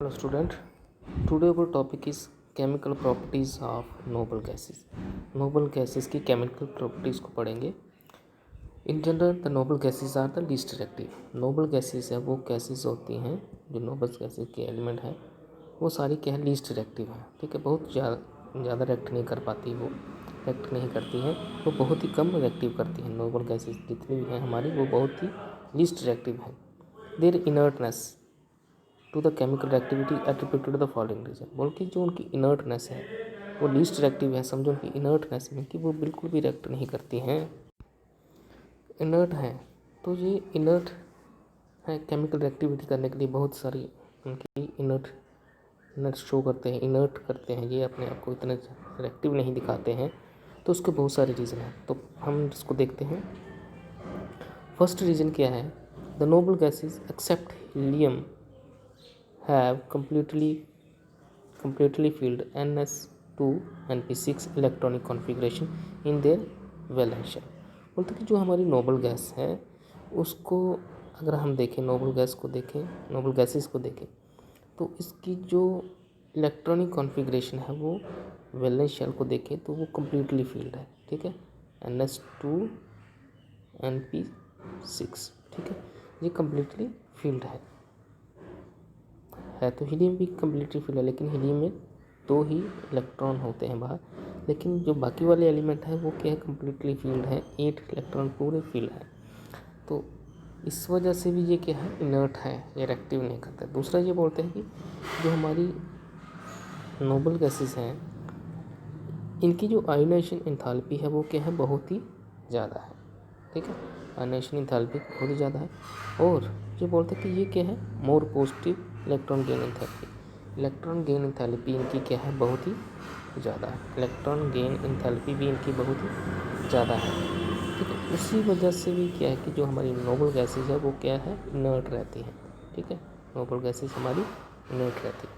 Hello student, today our topic is chemical properties of noble gases. Noble gases की chemical properties को पढ़ेंगे. In general, the noble gases are the least reactive. Noble gases है वो gases होती हैं जो noble gases के element हैं वो सारी क्या है लीस्ट रिएक्टिव हैं. ठीक है, बहुत ज़्यादा रिएक्ट नहीं कर पाती, वो रिएक्ट नहीं करती हैं, वो बहुत ही कम रिएक्टिव करती हैं. नोबल गैसेस जितनी भी हैं हमारी वो बहुत ही लीस्ट रिएक्टिव हैं. Their inertness to the chemical activity attributed the following reason. बोल कि जो उनकी इनर्टनेस है वो लीस्ट रिएक्टिव है. समझो उनकी इनर्टनेस में कि वो बिल्कुल भी रिएक्ट नहीं करती हैं, इनर्ट हैं. तो ये इनर्ट है केमिकल एक्टिविटी करने के लिए बहुत सारी उनकी इनर्ट शो करते हैं, इनर्ट करते हैं, ये अपने आप को इतने रिएक्टिव नहीं दिखाते हैं. तो उसके बहुत सारे रीज़न हैं, तो हम इसको देखते हैं. फर्स्ट रीज़न क्या है? The noble gases except helium have completely filled ns2 np6 electronic configuration in their valence shell. बोलते कि जो हमारी नोबल गैस है उसको अगर हम देखें, नोबल गैसेस को देखें तो इसकी जो इलेक्ट्रॉनिक कॉन्फ़िगरेशन है वो वैलेंस शेल को देखें तो वो कम्प्लीटली फील्ड है. ठीक है, ns2 np6. ठीक है, ये कम्प्लीटली फील्ड है. तो हीलियम भी कम्प्लीटली फिल है, लेकिन हीलियम में 2 ही इलेक्ट्रॉन होते हैं बाहर, लेकिन जो बाकी वाले एलिमेंट है वो क्या है कम्प्लीटली फील्ड है, 8 इलेक्ट्रॉन पूरे फील्ड है. तो इस वजह से भी ये क्या है इनर्ट है, ये रिएक्टिव नहीं करता. दूसरा ये बोलते हैं कि जो हमारी नोबल गैसेस हैं इनकी जो आयोनाइजेशन एंथैल्पी है वो क्या है बहुत ही ज़्यादा है. ठीक है, आयोनाइजेशन एंथैल्पी बहुत ही ज़्यादा है. और ये बोलते हैं कि ये क्या है more positive electron gain enthalpy. Electron gain enthalpy इनकी क्या है बहुत ही ज़्यादा है. इलेक्ट्रॉन गेन एंथैल्पी भी इनकी बहुत ही ज़्यादा है. ठीक है, उसी वजह से भी क्या है कि जो हमारी नोबल गैसेस है वो क्या है इनर्ट रहती हैं. ठीक है, नोबल गैसेस हमारी इनर्ट रहती है.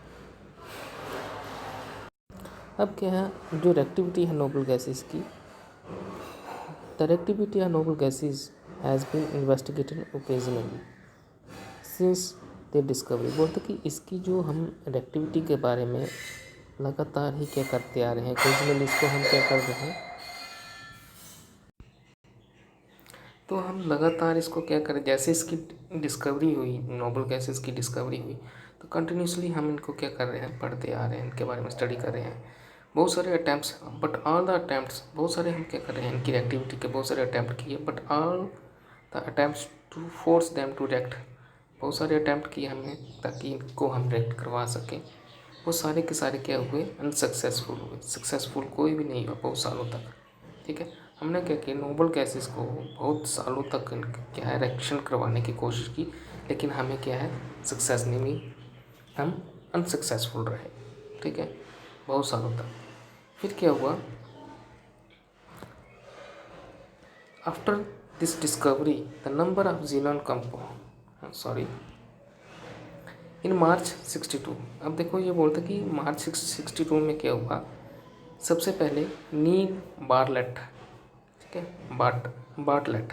अब क्या है जो रिएक्टिविटी है नोबल गैसेस की, the reactivity of noble gases has been investigated occasionally since their discovery. बोलते कि इसकी जो हम रिएक्टिविटी के बारे में लगातार ही क्या करते आ रहे हैं, ओकेजनली इसको हम क्या कर रहे हैं, तो हम लगातार इसको क्या करें, जैसे इसकी डिस्कवरी हुई, नोबल गैसेस की डिस्कवरी हुई तो कंटिन्यूसली हम इनको क्या कर रहे हैं पढ़ते आ रहे हैं, इनके बारे में स्टडी कर रहे हैं. बहुत सारे attempts, but all the attempts, बहुत सारे हम क्या कर रहे हैं इनकी रिएक्टिविटी के बहुत सारे अटैम्प्ट किए, but all the attempts to force them to react. बहुत सारे अटैम्प्ट किए हमने ताकि इनको हम रिएक्ट करवा सकें. वो सारे के सारे क्या हुए अनसक्सेसफुल हुए. सक्सेसफुल कोई भी नहीं हुआ बहुत सालों तक. ठीक है, हमने क्या किया नोबल गैसेस को बहुत सालों तक क्या है रिएक्शन करवाने की कोशिश की, लेकिन हमें क्या है सक्सेस नहीं मिली, हम अनसक्सेसफुल रहे. ठीक है, बहुत सालों तक. फिर क्या हुआ after this discovery the number of xenon compound in March 62. अब देखो ये बोलते कि मार्च 62 में क्या हुआ, सबसे पहले नील बार्टलेट. ठीक है, बार्टलेट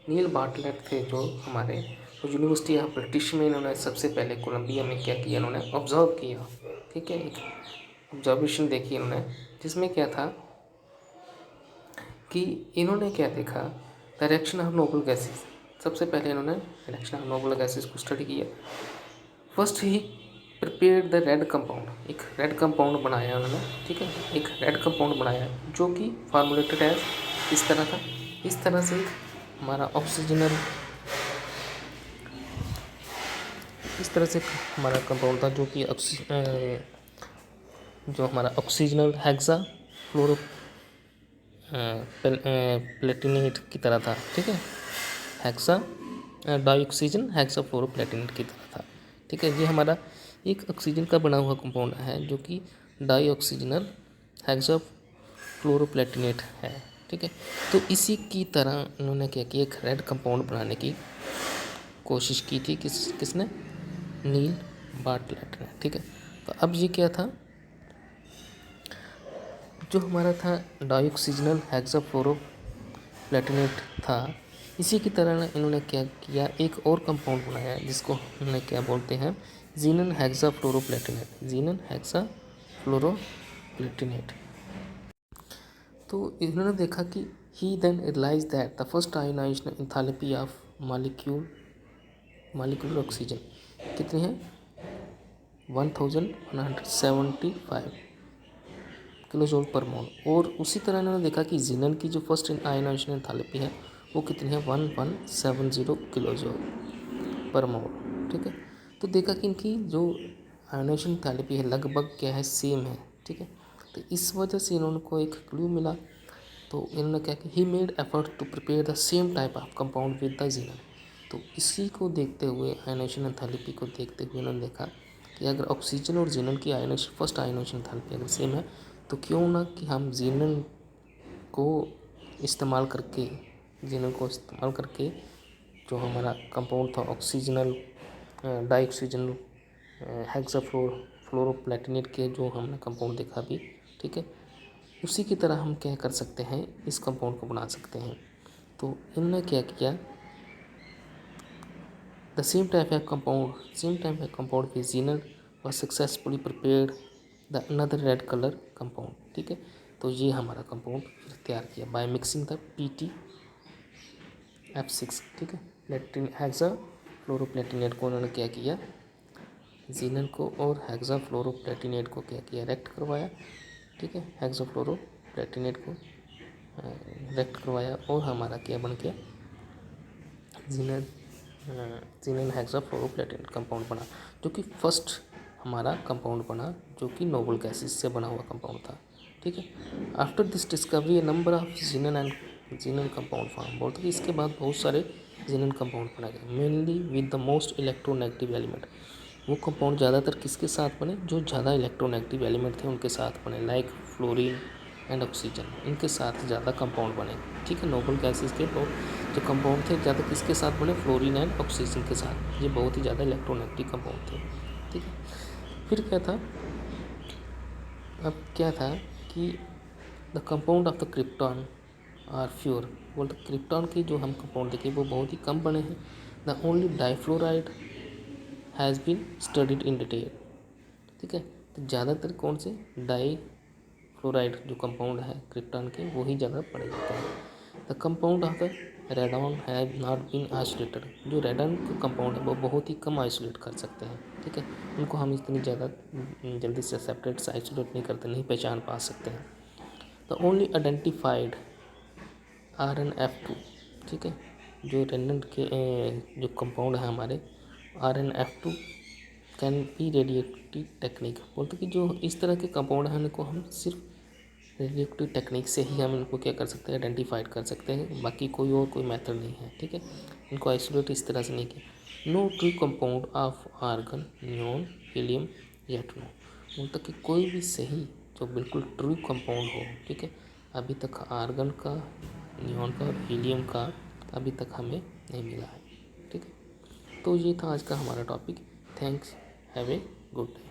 नील बार्टलेट थे जो हमारे यूनिवर्सिटी ऑफ ब्रिटिश में, इन्होंने सबसे पहले कोलंबिया में क्या किया, इन्होंने ऑब्जर्व किया. ठीक है, एक ऑब्जर्वेशन देखी इन्होंने, जिसमें क्या था कि इन्होंने क्या देखा the reaction of noble gases. सबसे पहले इन्होंने रिएक्शन ऑफ नोबल गैसेस को स्टडी किया. First he prepare the red compound. एक रेड कंपाउंड बनाया उन्होंने. ठीक है, एक रेड कंपाउंड बनाया जो कि फार्मूलेटेड एज इस तरह था. इस तरह से हमारा ऑक्सीजनल, इस तरह से हमारा कंपाउंड था जो कि जो हमारा ऑक्सीजनल हेक्सा फ्लोरो प्लेटिनेट की तरह था. ठीक है, हेक्सा डाइऑक्सीजन हेक्सा फ्लोरो प्लेटिनेट की तरह था. ठीक है, ये हमारा एक ऑक्सीजन का बना हुआ कंपाउंड है जो कि डाइऑक्सीजनल हेक्सा फ्लोरो प्लेटिनेट है. ठीक है, तो इसी की तरह उन्होंने क्या किया एक रेड कंपाउंड बनाने की कोशिश की थी. किसने? नील बार्टलेट ने. ठीक है, तो अब ये क्या था जो हमारा था डाइऑक्सीजनल हेक्साफ्लोरो प्लेटिनेट था. इसी की तरह इन्होंने क्या किया एक और कंपाउंड बनाया जिसको उन्होंने क्या बोलते हैं जीनन हेक्साफ्लोरोप्लेटिनेट, जीनन हेक्साफ्लोरोप्लेटिनेट। तो इन्होंने देखा कि he then realized that the first ionization enthalpy of molecular oxygen कितनी है 1175 किलो जूल पर मोल। और उसी तरह इन्होंने देखा कि जीनन की जो फर्स्ट आयोनाइजेशन एंथैल्पी है वो कितनी है 1170 किलो जूल पर मोल। ठीक है, तो देखा कि इनकी जो आयोनाइजेशन एंथैल्पी है लगभग क्या है सेम है। ठीक है, तो इस वजह से इन्होंने को एक क्लू मिला। तो इन्होंने क्या कि he made effort to prepare the same type of compound with the xenon. तो इसी को देखते हुए आयोनाइजेशन एंथैल्पी को देखते हुए इन्होंने देखा कि अगर ऑक्सीजन और जीनन की आयोनाइजेशन फर्स्ट आयोनाइजेशन एंथैल्पी अगर सेम है तो क्यों ना कि हम जीनन को इस्तेमाल करके जो हमारा कंपाउंड था ऑक्सीजनल डाइऑक्सीजनल हेक्साफ्लोरोप्लेटिनेट के जो हमने कंपाउंड देखा अभी। ठीक है, उसी की तरह हम क्या कर सकते हैं इस कंपाउंड को बना सकते हैं। तो इन्होंने क्या किया the same type of compound with xenon was successfully prepared the another red colour compound. ठीक है, तो ये हमारा कंपाउंड फिर तैयार किया बाय मिक्सिंग द PTF6। ठीक है, हेक्साफ्लोरोप्लेटिनेट को उन्होंने क्या किया जीनन को और हेक्साफ्लोरोप्लेटिनेट को क्या किया रेक्ट करवाया। ठीक है, हेक्साफ्लोरोप्लेटिनेट को रेक्ट करवाया और हमारा क्या बन गया जीनन हेक्साफ्लोरोप्लेटिनेट कंपाउंड बना, जो कि फर्स्ट हमारा कंपाउंड बना जो कि नोबल गैसेस से बना हुआ कंपाउंड था। ठीक है, after this discovery a number of xenon compound form. बोलते कि इसके बाद बहुत सारे जीनन कंपाउंड बनाए गए mainly with the most electronegative element. वो कंपाउंड ज़्यादातर किसके साथ बने जो ज़्यादा इलेक्ट्रोनेगेटिव एलिमेंट थे उनके साथ बने लाइक फ्लोरीन एंड ऑक्सीजन, इनके साथ ज़्यादा कंपाउंड बने। ठीक है, नोबल गैसेस के जो कंपाउंड थे ज़्यादा किसके साथ बने फ्लोरीन एंड ऑक्सीजन के साथ, ये बहुत ही ज़्यादा इलेक्ट्रोनेगेटिव कंपाउंड थे। ठीक है, फिर क्या था कि the compound of the krypton are fewer. बोलते क्रिप्टॉन की जो हम कंपाउंड देखे वो बहुत ही कम बने हैं। The only difluoride has been studied in detail. ठीक है, तो ज़्यादातर कौन से डाईफ्लोराइड जो कंपाउंड है क्रिप्टॉन के वो ही ज़्यादा पड़े जाते हैं। The compound of the radon have not been isolated. जो रेडॉन का कंपाउंड है वो बहुत ही कम आइसोलेट कर सकते हैं। ठीक है, उनको हम इतनी ज़्यादा जल्दी से सेपरेट से आइसोलेट नहीं करते, नहीं पहचान पा सकते हैं। The only identified RnF2। ठीक है, जो रेडंट के जो कंपाउंड है हमारे RnF2 can be radioactive technique. बोलते कि जो इस तरह के कंपाउंड हैं उनको हम सिर्फ रेडियोएक्टिव टेक्निक से ही हम इनको क्या कर सकते हैं आइडेंटिफाइड कर सकते हैं, बाकी कोई मेथड नहीं है। ठीक है, इनको आइसोलेट इस तरह से नहीं किया। No true compound of argon neon helium yet no. बोलते कि कोई भी सही जो बिल्कुल ट्रू कंपाउंड हो। ठीक है, अभी तक आर्गन का नियॉन का और हीलियम का अभी तक हमें नहीं मिला है। ठीक है, तो ये था आज का हमारा topic. Thanks, have a good day.